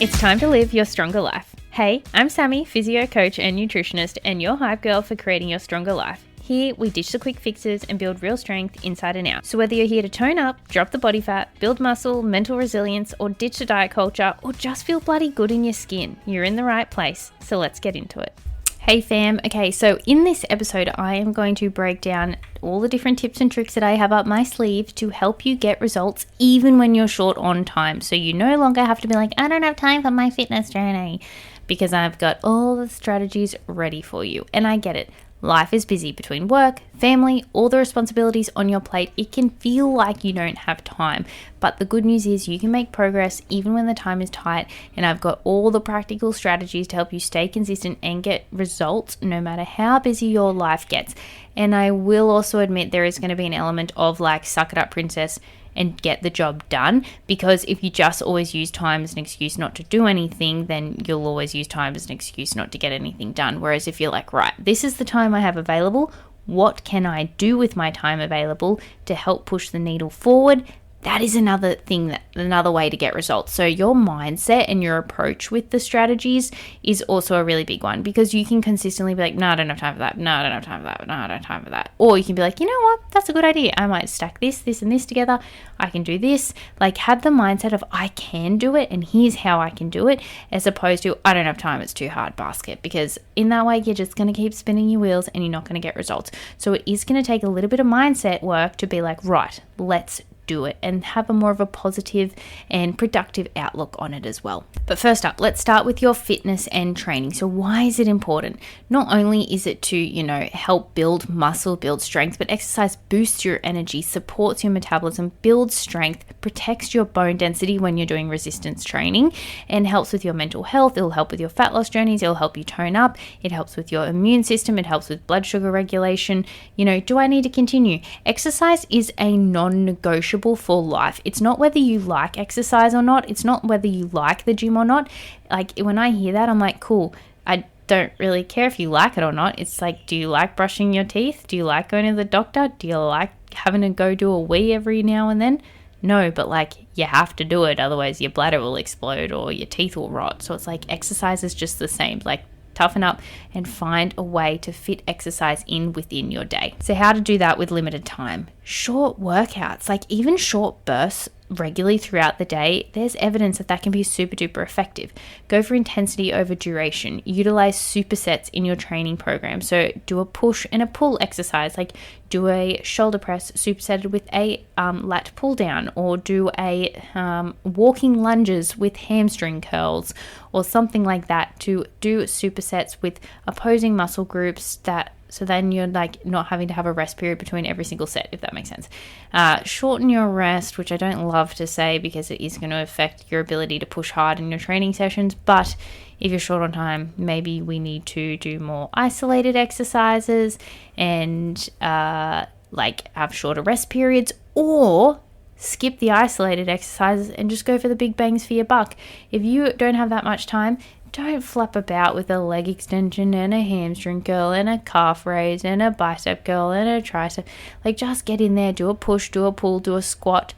It's time to live your stronger life. Hey, I'm Sammy, physio coach and nutritionist, and your hype girl for creating your stronger life. Here, we ditch the quick fixes and build real strength inside and out. So whether you're here to tone up, drop the body fat, build muscle, mental resilience, or ditch the diet culture, or just feel bloody good in your skin, you're in the right place. So let's get into it. Hey fam, okay, so in this episode, I am going to break down all the different tips and tricks that I have up my sleeve to help you get results even when you're short on time. So you no longer have to be like, I don't have time for my fitness journey, because I've got all the strategies ready for you. And I get it. Life is busy between work, family, all the responsibilities on your plate. It can feel like you don't have time, but the good news is you can make progress even when the time is tight, and I've got all the practical strategies to help you stay consistent and get results no matter how busy your life gets. And I will also admit there is going to be an element of like, suck it up, princess, and get the job done, because if you just always use time as an excuse not to do anything, then you'll always use time as an excuse not to get anything done. Whereas if you're like, right, this is the time I have available, what can I do with my time available to help push the needle forward? That is another thing, another way to get results. So your mindset and your approach with the strategies is also a really big one, because you can consistently be like, no, I don't have time for that. No, I don't have time for that. No, I don't have time for that. Or you can be like, you know what? That's a good idea. I might stack this, this, and this together. I can do this. Like, have the mindset of I can do it and here's how I can do it, as opposed to I don't have time, it's too hard basket, because in that way you're just going to keep spinning your wheels and you're not going to get results. So it is going to take a little bit of mindset work to be like, right, let's do it, and have a more of a positive and productive outlook on it as well. But first up, let's start with your fitness and training. So why is it important? Not only is it to, help build muscle, build strength, but exercise boosts your energy, supports your metabolism, builds strength, protects your bone density when you're doing resistance training, and helps with your mental health. It'll help with your fat loss journeys. It'll help you tone up. It helps with your immune system. It helps with blood sugar regulation. Do I need to continue? Exercise is a non-negotiable for life. It's not whether you like exercise or not. It's not whether you like the gym or not. Like, when I hear that, I'm like, cool. I don't really care if you like it or not. It's like, do you like brushing your teeth? Do you like going to the doctor? Do you like having to go do a wee every now and then? No, but like, you have to do it. Otherwise your bladder will explode or your teeth will rot. So it's like, exercise is just the same. Like, toughen up and find a way to fit exercise in within your day. So how to do that with limited time? Short workouts, like even short bursts regularly throughout the day, there's evidence that can be super duper effective. Go for intensity over duration. Utilize supersets in your training program. So do a push and a pull exercise, like do a shoulder press supersetted with a lat pull down, or do a walking lunges with hamstring curls, or something like that, to do supersets with opposing muscle groups, so then you're like not having to have a rest period between every single set, if that makes sense. Shorten your rest, which I don't love to say because it is going to affect your ability to push hard in your training sessions. But if you're short on time, maybe we need to do more isolated exercises and like have shorter rest periods, or skip the isolated exercises and just go for the big bangs for your buck. If you don't have that much time, don't flap about with a leg extension and a hamstring curl and a calf raise and a bicep curl and a tricep. Like, just get in there, do a push, do a pull, do a squat,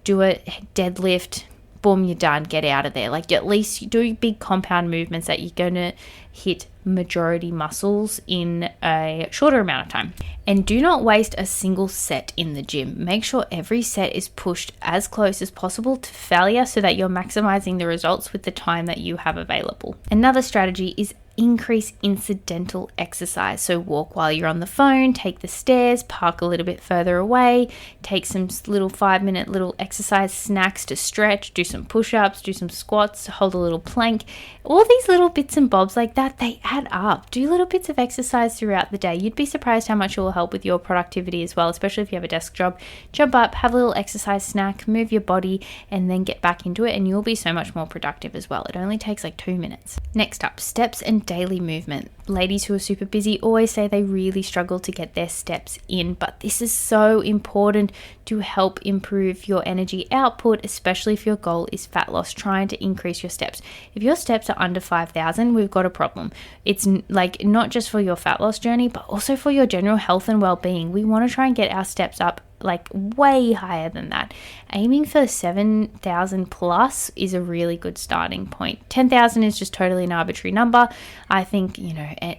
do a deadlift. Boom, you're done. Get out of there. Like, at least do big compound movements that you're going to hit majority muscles in a shorter amount of time. And do not waste a single set in the gym. Make sure every set is pushed as close as possible to failure so that you're maximizing the results with the time that you have available. Another strategy is increase incidental exercise. So walk while you're on the phone, take the stairs, park a little bit further away, take some little 5-minute little exercise snacks to stretch, do some push-ups, do some squats, hold a little plank. All these little bits and bobs like that, they add up. Do little bits of exercise throughout the day. You'd be surprised how much it will help with your productivity as well, especially if you have a desk job. Jump up, have a little exercise snack, move your body, and then get back into it, and you'll be so much more productive as well. It only takes like 2 minutes. Next up, steps and daily movement. Ladies who are super busy always say they really struggle to get their steps in, but this is so important to help improve your energy output, especially if your goal is fat loss, trying to increase your steps. If your steps are under 5,000, we've got a problem. It's like not just for your fat loss journey, but also for your general health and well-being. We want to try and get our steps up like way higher than that. Aiming for 7,000 plus is a really good starting point. 10,000 is just totally an arbitrary number. I think,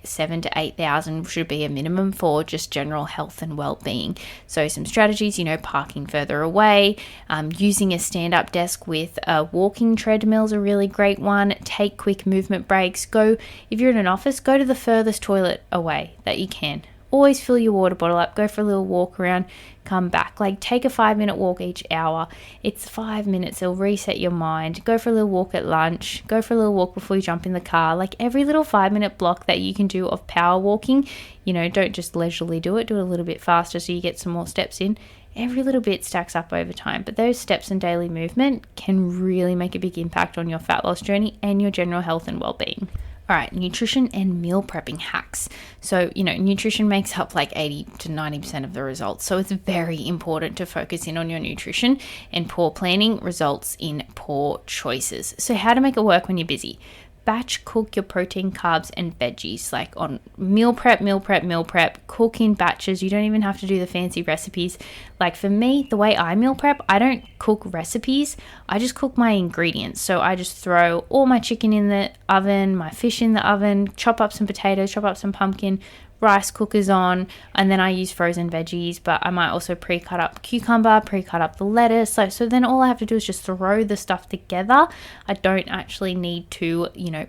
7 to 8,000 should be a minimum for just general health and well-being. So some strategies, parking further away, using a stand-up desk with a walking treadmill is a really great one. Take quick movement breaks. If you're in an office, go to the furthest toilet away that you can. Always fill your water bottle up, go for a little walk around, come back. Like, take a 5-minute walk each hour. It's 5 minutes, it'll reset your mind. Go for a little walk at lunch, go for a little walk before you jump in the car. Like, every little 5-minute block that you can do of power walking, don't just leisurely do it a little bit faster so you get some more steps in. Every little bit stacks up over time, but those steps and daily movement can really make a big impact on your fat loss journey and your general health and well-being. All right, nutrition and meal prepping hacks. So, nutrition makes up like 80 to 90% of the results. So it's very important to focus in on your nutrition, and poor planning results in poor choices. So how to make it work when you're busy. Batch cook your protein, carbs, and veggies, like on meal prep, cook in batches. You don't even have to do the fancy recipes. Like for me, the way I meal prep, I don't cook recipes. I just cook my ingredients. So I just throw all my chicken in the oven, my fish in the oven, chop up some potatoes, chop up some pumpkin, rice cookers on, and then I use frozen veggies, but I might also pre-cut up cucumber, pre-cut up the lettuce. So then all I have to do is just throw the stuff together. I don't actually need to,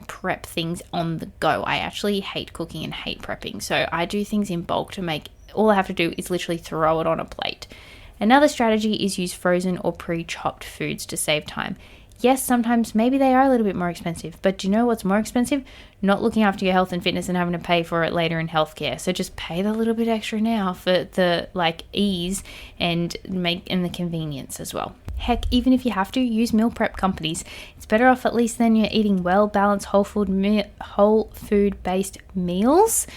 prep things on the go. I actually hate cooking and hate prepping. So I do things in bulk to make, all I have to do is literally throw it on a plate. Another strategy is use frozen or pre-chopped foods to save time. Yes, sometimes maybe they are a little bit more expensive, but do you know what's more expensive? Not looking after your health and fitness and having to pay for it later in healthcare. So just pay the little bit extra now for the ease and the convenience as well. Heck, even if you have to, use meal prep companies. It's better off at least than you're eating well-balanced whole food-based meals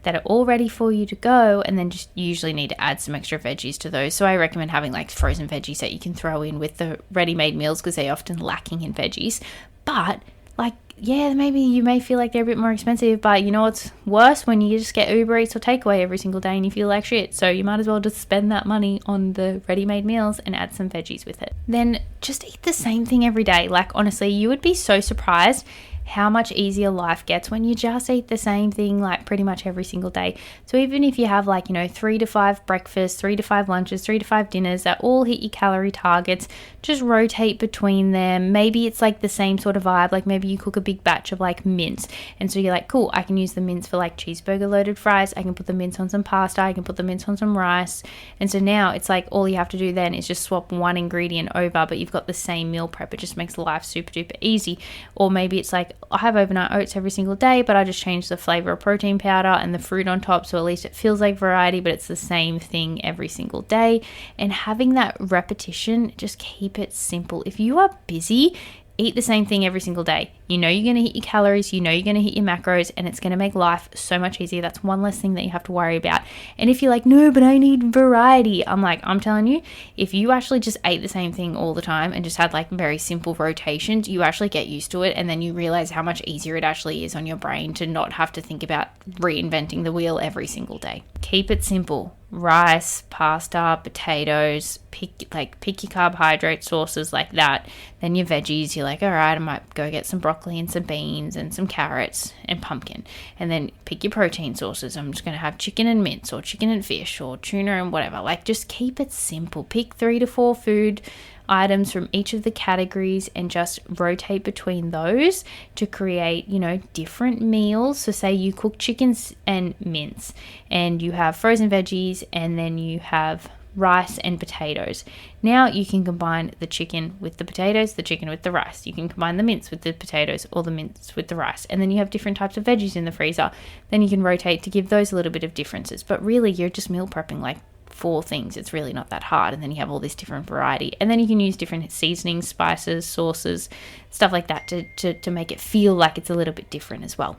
that are all ready for you to go, and then just usually need to add some extra veggies to those. So I recommend having frozen veggies that you can throw in with the ready-made meals because they're often lacking in veggies. But maybe you may feel like they're a bit more expensive, but you know what's worse? When you just get Uber Eats or takeaway every single day and you feel like shit. So you might as well just spend that money on the ready-made meals and add some veggies with it. Then just eat the same thing every day. Honestly, you would be so surprised how much easier life gets when you just eat the same thing pretty much every single day. So even if you have 3 to 5 breakfasts, 3 to 5 lunches, 3 to 5 dinners that all hit your calorie targets, just rotate between them. Maybe it's the same sort of vibe. Maybe you cook a big batch of mince, and so you're cool, I can use the mince for cheeseburger loaded fries. I can put the mince on some pasta. I can put the mince on some rice. And so now it's all you have to do then is just swap one ingredient over, but you've got the same meal prep. It just makes life super duper easy. Or maybe it's I have overnight oats every single day, but I just change the flavor of protein powder and the fruit on top, so at least it feels like variety, but it's the same thing every single day. And having that repetition, just keep it simple. If you are busy, eat the same thing every single day. You're going to hit your calories, you're going to hit your macros, and it's going to make life so much easier. That's one less thing that you have to worry about. And if you're no, but I need variety, I'm telling you, if you actually just ate the same thing all the time and just had very simple rotations, you actually get used to it, and then you realize how much easier it actually is on your brain to not have to think about reinventing the wheel every single day. Keep it simple. Rice, pasta, potatoes, pick your carbohydrate sources like that. Then your veggies, you're all right, I might go get some broccoli and some beans and some carrots and pumpkin. And then pick your protein sources. I'm just going to have chicken and mince or chicken and fish or tuna and whatever. Just keep it simple. Pick 3 to 4 food items from each of the categories and just rotate between those to create, different meals. So say you cook chickens and mince and you have frozen veggies and then you have rice and potatoes. Now you can combine the chicken with the potatoes, the chicken with the rice. You can combine the mince with the potatoes or the mince with the rice. And then you have different types of veggies in the freezer. Then you can rotate to give those a little bit of differences. But really, you're just meal prepping 4 things. It's really not that hard. And then you have all this different variety. And then you can use different seasonings, spices, sauces, stuff like that to make it feel like it's a little bit different as well.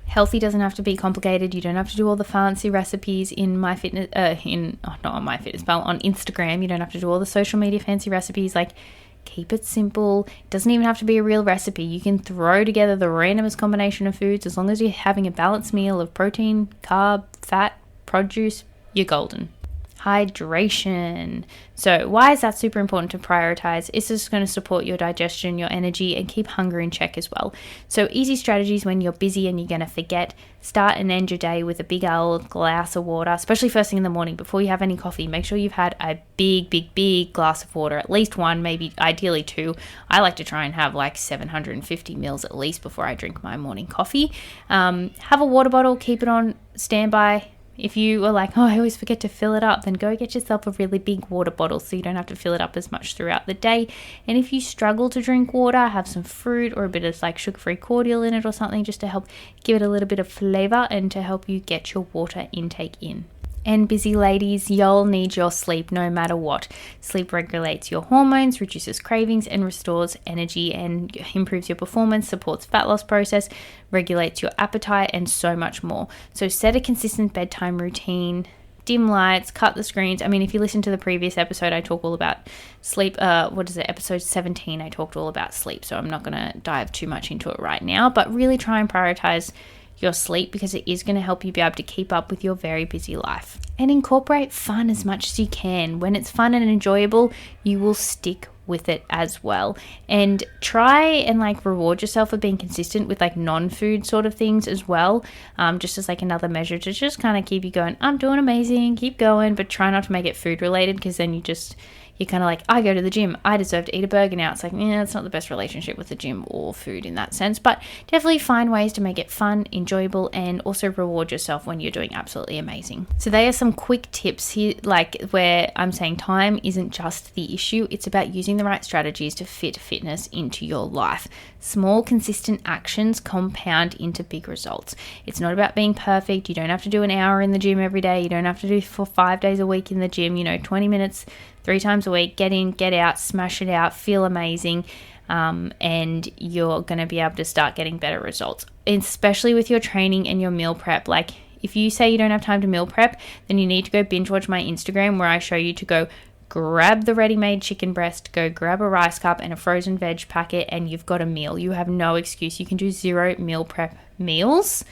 Healthy doesn't have to be complicated. You don't have to do all the fancy recipes on Instagram. You don't have to do all the social media fancy recipes. Keep it simple. It doesn't even have to be a real recipe. You can throw together the randomest combination of foods. As long as you're having a balanced meal of protein, carb, fat, produce, you're golden. hydration. So why is that super important to prioritize? It's just going to support your digestion, your energy, and keep hunger in check as well. So easy strategies when you're busy and you're going to forget. Start and end your day with a big old glass of water, especially first thing in the morning before you have any coffee. Make sure you've had a big glass of water, at least one, maybe ideally two. I like to try and have like 750 mils at least before I drink my morning coffee. Have a water bottle, keep it on standby. If you are like, oh, I always forget to fill it up, then go get yourself a really big water bottle so you don't have to fill it up as much throughout the day. And if you struggle to drink water, have some fruit or a bit of like sugar-free cordial in it or something just to help give it a little bit of flavor and to help you get your water intake in. And busy ladies, you'll need your sleep no matter what. Sleep regulates your hormones, reduces cravings, and restores energy and improves your performance, supports fat loss process, regulates your appetite, and so much more. So set a consistent bedtime routine, dim lights, cut the screens. I mean, if you listen to the previous episode, I talk all about sleep. Episode 17, I talked all about sleep. So I'm not going to dive too much into it right now, but really try and prioritize your sleep because it is going to help you be able to keep up with your very busy life. And incorporate fun as much as you can. When it's fun and enjoyable, you will stick with it as well. And try and like reward yourself for being consistent with like non-food sort of things as well, just as like another measure to just kind of keep you going, I'm doing amazing, keep going, but try not to make it food related because then you're kind of like, I go to the gym, I deserve to eat a burger now. It's like, it's not the best relationship with the gym or food in that sense, but definitely find ways to make it fun, enjoyable, and also reward yourself when you're doing absolutely amazing. So they are some quick tips here, like where I'm saying time isn't just the issue. It's about using the right strategies to fit fitness into your life. Small, consistent actions compound into big results. It's not about being perfect. You don't have to do an hour in the gym every day. You don't have to do for 5 days a week in the gym, 20 minutes 3 times a week. Get in, get out, smash it out, feel amazing, and you're going to be able to start getting better results, especially with your training and your meal prep. Like if you say you don't have time to meal prep, then you need to go binge watch my Instagram where I show you to go grab the ready-made chicken breast, go grab a rice cup and a frozen veg packet, and you've got a meal. You have no excuse. You can do 0 meal prep meals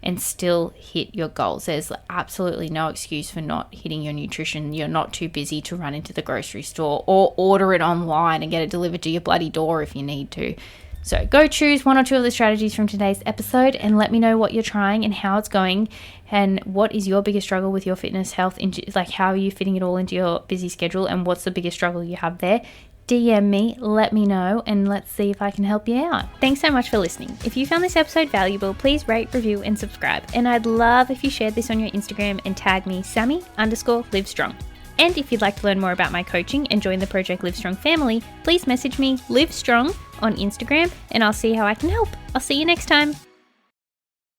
and still hit your goals. There's absolutely no excuse for not hitting your nutrition. You're not too busy to run into the grocery store or order it online and get it delivered to your bloody door if you need to. So go choose 1 or 2 of the strategies from today's episode and let me know what you're trying and how it's going and what is your biggest struggle with your fitness, health, like how are you fitting it all into your busy schedule and what's the biggest struggle you have there. DM me, let me know, and let's see if I can help you out. Thanks so much for listening. If you found this episode valuable, please rate, review, and subscribe. And I'd love if you shared this on your Instagram and tag me, Sammy_livestrong. And if you'd like to learn more about my coaching and join the Project Livestrong family, please message me, Livestrong, on Instagram, and I'll see how I can help. I'll see you next time.